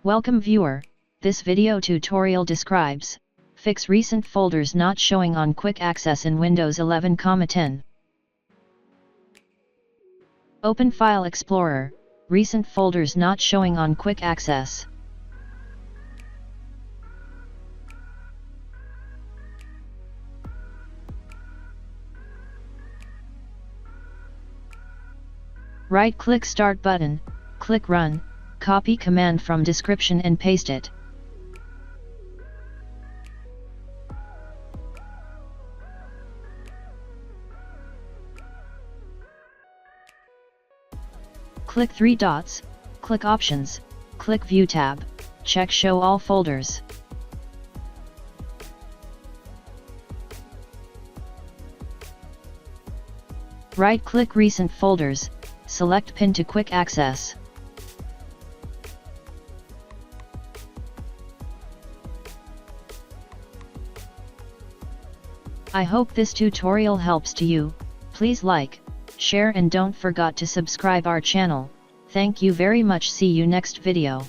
Welcome viewer, this video tutorial describes, fix recent folders not showing on quick access in Windows 11,10. Open File Explorer, recent folders not showing on quick access. Right-click Start button, click Run, copy command from description and paste it. Click three dots, click Options, click View tab, check Show all folders. Right-click Recent folders, select Pin to quick access. I hope this tutorial helps to you. Please like, share and don't forget to subscribe our channel. Thank you very much. See you next video.